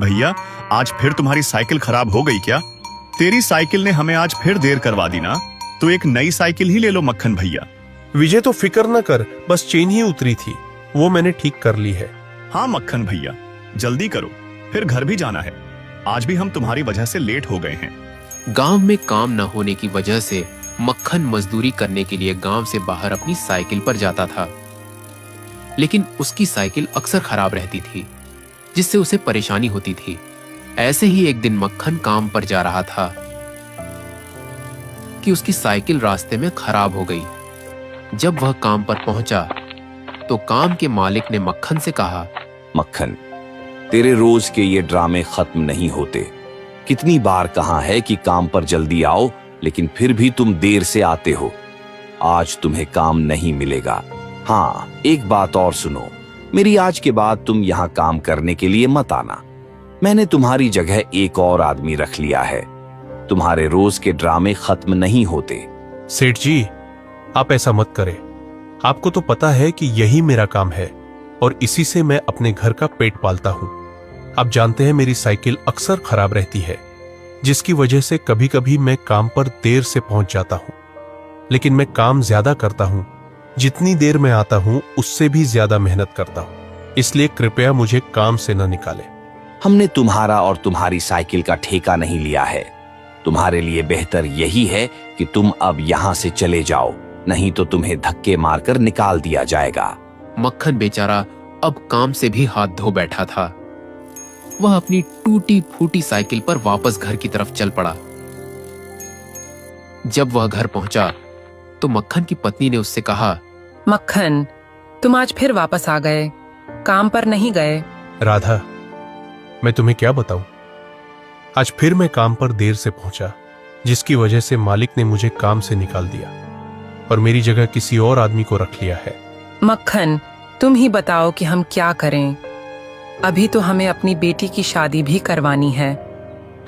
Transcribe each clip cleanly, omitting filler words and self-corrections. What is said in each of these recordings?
भैया, आज फिर तुम्हारी साइकिल खराब हो गई क्या? तेरी साइकिल ने हमें आज फिर देर करवा दी ना। तो एक नई साइकिल ही ले लो मक्खन भैया। विजय तो फिक्र न कर, बस चेन ही उतरी थी, वो मैंने ठीक कर ली है। हाँ मक्खन भैया, जल्दी करो, फिर घर भी जाना है। आज भी हम तुम्हारी वजह से लेट हो गए हैं। गांव में काम न होने की वजह से मक्खन मजदूरी करने के लिए गांव से बाहर अपनी साइकिल पर जाता था, लेकिन उसकी साइकिल अक्सर खराब रहती थी, जिससे उसे परेशानी होती थी। ऐसे ही एक दिन मक्खन काम पर जा रहा था कि उसकी साइकिल रास्ते में खराब हो गई। जब वह काम पर पहुंचा तो काम के मालिक ने मक्खन से कहा, मक्खन, तेरे रोज के ये ड्रामे खत्म नहीं होते। कितनी बार कहा है कि काम पर जल्दी आओ, लेकिन फिर भी तुम देर से आते हो। आज तुम्हें काम नहीं मिलेगा। हाँ, एक बात और सुनो, मेरी आज के बाद तुम यहाँ काम करने के लिए मत आना। मैंने तुम्हारी जगह एक और आदमी रख लिया है। तुम्हारे रोज के ड्रामे खत्म नहीं होते। सेठ जी, आप ऐसा मत करें। आपको तो पता है कि यही मेरा काम है और इसी से मैं अपने घर का पेट पालता हूं। आप जानते हैं मेरी साइकिल अक्सर खराब रहती है, जिसकी वजह से कभी कभी मैं काम पर देर से पहुंच जाता हूं। लेकिन मैं काम ज्यादा करता हूं। जितनी देर में आता हूं उससे भी ज्यादा मेहनत करता हूं। इसलिए कृपया मुझे काम से न निकालें। हमने तुम्हारा और तुम्हारी साइकिल का ठेका नहीं लिया है। तुम्हारे लिए बेहतर यही है कि तुम अब यहाँ से चले जाओ, नहीं तो तुम्हें धक्के मारकर निकाल दिया जाएगा। मक्खन बेचारा अब काम से भी हाथ धो बैठा था। वह अपनी टूटी फूटी साइकिल पर वापस घर की तरफ चल पड़ा। जब वह घर पहुंचा तो मक्खन की पत्नी ने उससे कहा, मक्खन, तुम आज फिर वापस आ गए, काम पर नहीं गए। राधा, मैं तुम्हें क्या बताऊं, आज फिर मैं काम पर देर से पहुंचा, जिसकी वजह से मालिक ने मुझे काम से निकाल दिया और मेरी जगह किसी और आदमी को रख लिया है। मक्खन, तुम ही बताओ कि हम क्या करें। अभी तो हमें अपनी बेटी की शादी भी करवानी है।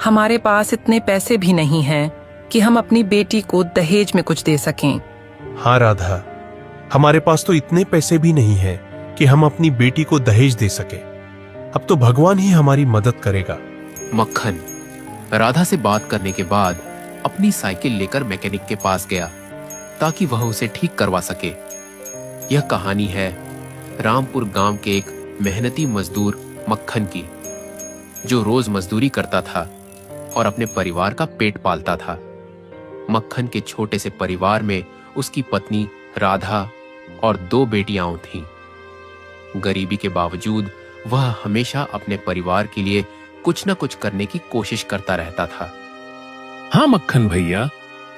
हमारे पास इतने पैसे भी नहीं हैं कि हम अपनी बेटी को दहेज में कुछ दे सकें। हाँ राधा, हमारे पास तो इतने पैसे भी नहीं हैं कि हम अपनी बेटी को दहेज दे सके। अब तो भगवान ही हमारी मदद करेगा। मक्खन राधा से बात करने के बाद अपनी साइकिल लेकर मैकेनिक के पास गया ताकि वह उसे ठीक करवा सके। यह कहानी है रामपुर गांव के एक मेहनती मजदूर मक्खन की, जो रोज मजदूरी करता था और अपने परिवार का पेट पालता था। मक्खन के छोटे से परिवार में उसकी पत्नी राधा और 2 बेटियां थीं। गरीबी के बावजूद वह हमेशा अपने परिवार के लिए कुछ न कुछ करने की कोशिश करता रहता था। हाँ मक्खन भैया,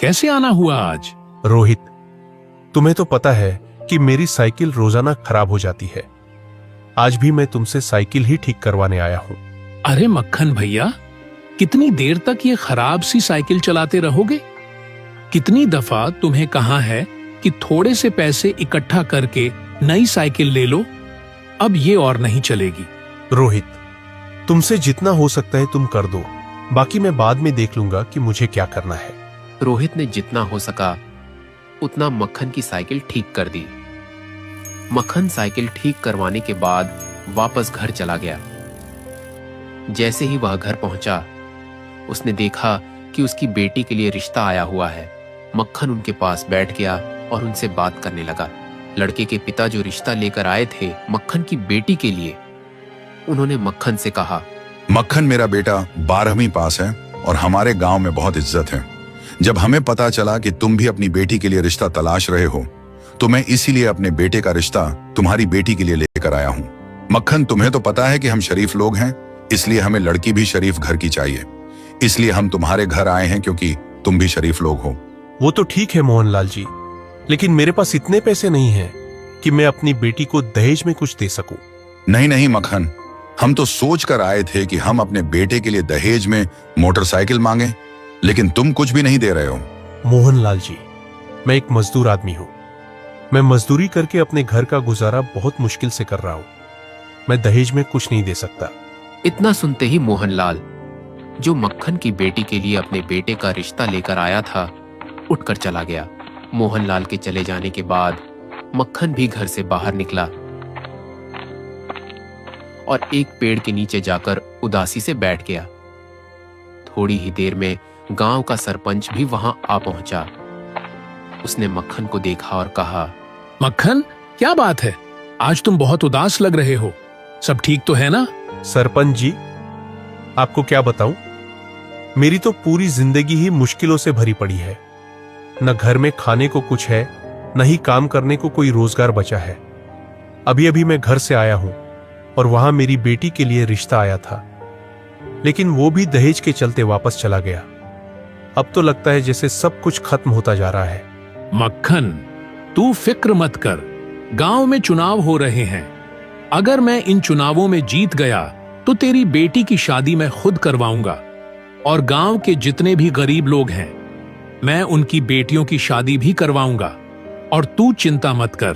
कैसे आना हुआ आज? रोहित, तुम्हें तो पता है कि मेरी साइकिल रोजाना खराब हो जाती है। आज भी मैं तुमसे साइकिल ही ठीक करवाने आया हूं। अरे मक्खन भैया, कितनी देर तक ये खराब सी साइकिल चलाते रहोगे? कितनी दफा तुम्हें कहा है कि थोड़े से पैसे इकट्ठा करके नई साइकिल ले लो। अब ये और नहीं चलेगी। रोहित, तुमसे जितना हो सकता है तुम कर दो, बाकी मैं बाद में देख लूंगा कि मुझे क्या करना है। रोहित ने जितना हो सका उतना मक्खन की साइकिल ठीक कर दी। मक्खन साइकिल ठीक करवाने के बाद वापस घर चला गया। जैसे ही वह घर पहुंचा, उसने देखा कि उसकी बेटी के लिए रिश्ता आया हुआ है। मक्खन उनके पास बैठ गया और उनसे बात करने लगा। लड़के के पिता जो रिश्ता लेकर आए थे मक्खन की बेटी के लिए, उन्होंने मक्खन से कहा, मक्खन मेरा बेटा 12वीं पास है और हमारे गांव में बहुत इज्जत है। जब हमें पता चला कि तुम भी अपनी बेटी के लिए रिश्ता तलाश रहे हो, तो मैं इसीलिए अपने बेटे का रिश्ता तुम्हारी बेटी के लिए लेकर आया हूं। मक्खन, तुम्हें तो पता है कि हम शरीफ लोग हैं, इसलिए हमें लड़की भी शरीफ घर की चाहिए। इसलिए हम तुम्हारे घर आए हैं क्योंकि तुम भी शरीफ लोग हो। वो तो ठीक है मोहनलाल जी, लेकिन मेरे पास इतने पैसे नहीं हैं कि मैं अपनी बेटी को दहेज में कुछ दे सकूं। नहीं नहीं मक्खन, हम तो सोच कर आए थे कि हम अपने बेटे के लिए दहेज में मोटरसाइकिल मांगे, लेकिन तुम कुछ भी नहीं दे रहे हो। मोहनलाल जी, मैं एक मजदूर आदमी हूं। मैं मजदूरी करके अपने घर का गुजारा बहुत मुश्किल से कर रहा हूं। मैं दहेज में कुछ नहीं दे सकता। इतना सुनते ही मोहनलाल, जो मक्खन की बेटी के लिए अपने बेटे का रिश्ता लेकर आया था, उठकर चला गया। मोहनलाल के चले जाने के बाद मक्खन भी घर से बाहर निकला और एक पेड़ के नीचे जाकर उदासी से बैठ गया। थोड़ी ही देर में गांव का सरपंच भी वहां आ पहुंचा। उसने मक्खन को देखा और कहा, मक्खन, क्या बात है? आज तुम बहुत उदास लग रहे हो। सब ठीक तो है ना? सरपंच जी, आपको क्या बताऊं, मेरी तो पूरी जिंदगी ही मुश्किलों से भरी पड़ी है। न घर में खाने को कुछ है, न ही काम करने को कोई रोजगार बचा है। अभी अभी मैं घर से आया हूं और वहां मेरी बेटी के लिए रिश्ता आया था, लेकिन वो भी दहेज के चलते वापस चला गया। अब तो लगता है जैसे सब कुछ खत्म होता जा रहा है। मक्खन, तू फिक्र मत कर। गांव में चुनाव हो रहे हैं। अगर मैं इन चुनावों में जीत गया तो तेरी बेटी की शादी मैं खुद करवाऊंगा, और गांव के जितने भी गरीब लोग हैं मैं उनकी बेटियों की शादी भी करवाऊंगा। और तू चिंता मत कर,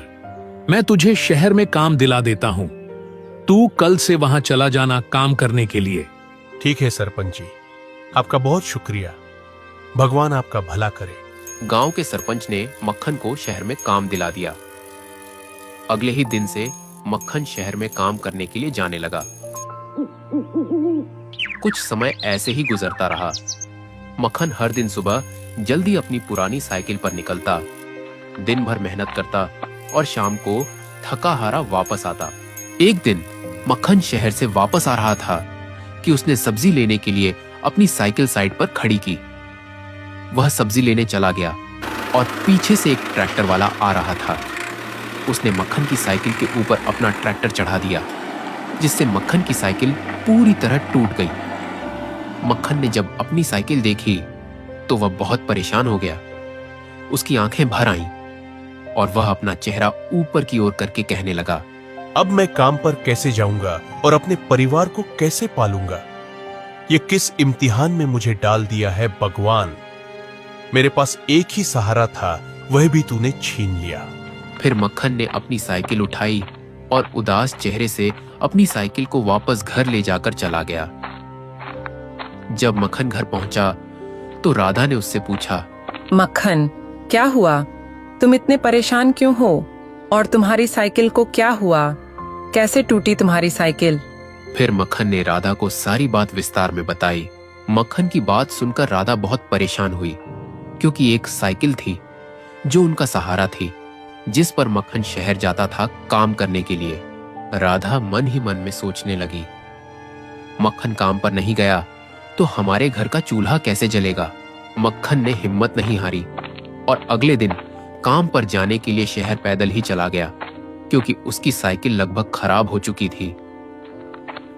मैं तुझे शहर में काम दिला देता हूं। तू कल से वहां चला जाना काम करने के लिए। ठीक है सरपंच जी, आपका बहुत शुक्रिया। भगवान आपका भला करे। गांव के सरपंच ने मक्खन को शहर में काम दिला दिया। अगले ही दिन से मक्खन शहर में काम करने के लिए जाने लगा। कुछ समय ऐसे ही गुजरता रहा। मक्खन हर दिन सुबह जल्दी अपनी पुरानी साइकिल पर निकलता, दिन भर मेहनत करता और शाम को थका हारा वापस आता। एक दिन मक्खन शहर से वापस आ रहा था कि उसने सब्जी लेने के लिए अपनी साइकिल साइड पर खड़ी की। वह सब्जी लेने चला गया और पीछे से एक ट्रैक्टर वाला आ रहा था। उसने मक्खन की साइकिल के ऊपर अपना ट्रैक्टर चढ़ा दिया, जिससे मक्खन की साइकिल पूरी तरह टूट गई। मक्खन ने जब अपनी साइकिल देखी तो वह बहुत परेशान हो गया। उसकी आंखें भर आईं और वह अपना चेहरा ऊपर की ओर करके कहने लगा, अब मैं काम पर कैसे जाऊंगा और अपने परिवार को कैसे पालूंगा? ये किस इम्तिहान में मुझे डाल दिया है भगवान। मेरे पास एक ही सहारा था, वह भी तूने छीन लिया। फिर मक्खन ने अपनी साइकिल उठाई और उदास चेहरे से अपनी साइकिल को वापस घर ले जाकर चला गया। जब मक्खन घर पहुंचा तो राधा ने उससे पूछा, मक्खन, क्या हुआ? तुम इतने परेशान क्यों हो? और तुम्हारी साइकिल को क्या हुआ? कैसे टूटी तुम्हारी साइकिल? फिर मक्खन ने राधा को सारी बात विस्तार में बताई। मक्खन की बात सुनकर राधा बहुत परेशान हुई, क्योंकि एक साइकिल थी जो उनका सहारा थी, जिस पर मक्खन शहर जाता था काम करने के लिए। राधा मन ही मन में सोचने लगी, मक्खन काम पर नहीं गया तो हमारे घर का चूल्हा कैसे जलेगा? मक्खन ने हिम्मत नहीं हारी और अगले दिन काम पर जाने के लिए शहर पैदल ही चला गया, क्योंकि उसकी साइकिल लगभग खराब हो चुकी थी।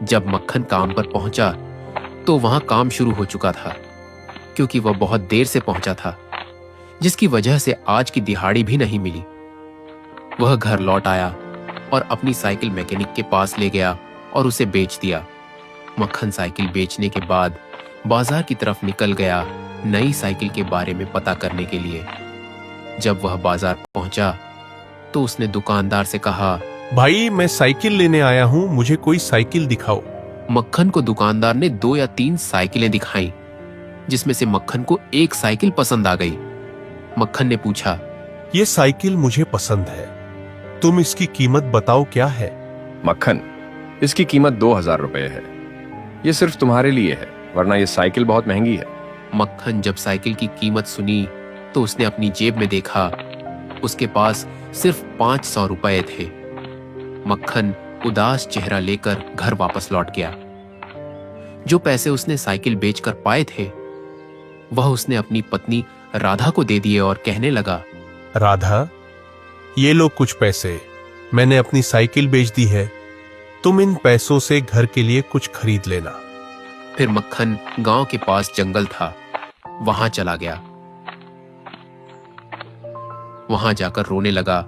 जब मक्खन काम पर पहुंचा तो वहां काम शुरू हो चुका था, क्योंकि वह बहुत देर से पहुंचा था, जिसकी वजह से आज की दिहाड़ी भी नहीं मिली। वह घर लौट आया और अपनी साइकिल मैकेनिक के पास ले गया और उसे बेच दिया। मक्खन साइकिल बेचने के बाद बाजार की तरफ निकल गया नई साइकिल के बारे में पता करने के लिए। जब वह बाजार पहुंचा तो उसने दुकानदार से कहा, भाई, मैं साइकिल लेने आया हूं, मुझे कोई साइकिल दिखाओ। मक्खन को दुकानदार ने 2 या 3 साइकिलें दिखाई, जिसमें से मक्खन को एक साइकिल पसंद आ गई। मक्खन ने पूछा, ये साइकिल मुझे पसंद है, तुम इसकी कीमत बताओ क्या है? मक्खन, इसकी कीमत 2000 रुपए है। ये सिर्फ तुम्हारे लिए है, वरना ये साइकिल बहुत महंगी है। मक्खन जब साइकिल की कीमत सुनी तो उसने अपनी जेब में देखा, उसके पास सिर्फ 500 रुपए थे। मक्खन उदास चेहरा लेकर घर वापस लौट गया। जो पैसे उसने साइकिल बेचकर पाए थे वह उसने अपनी पत्नी राधा को दे दिए और कहने लगा, राधा, ये लो कुछ पैसे, मैंने अपनी साइकिल बेच दी है, तुम इन पैसों से घर के लिए कुछ खरीद लेना। फिर मक्खन गांव के पास जंगल था, वहां चला गया। वहां जाकर रोने लगा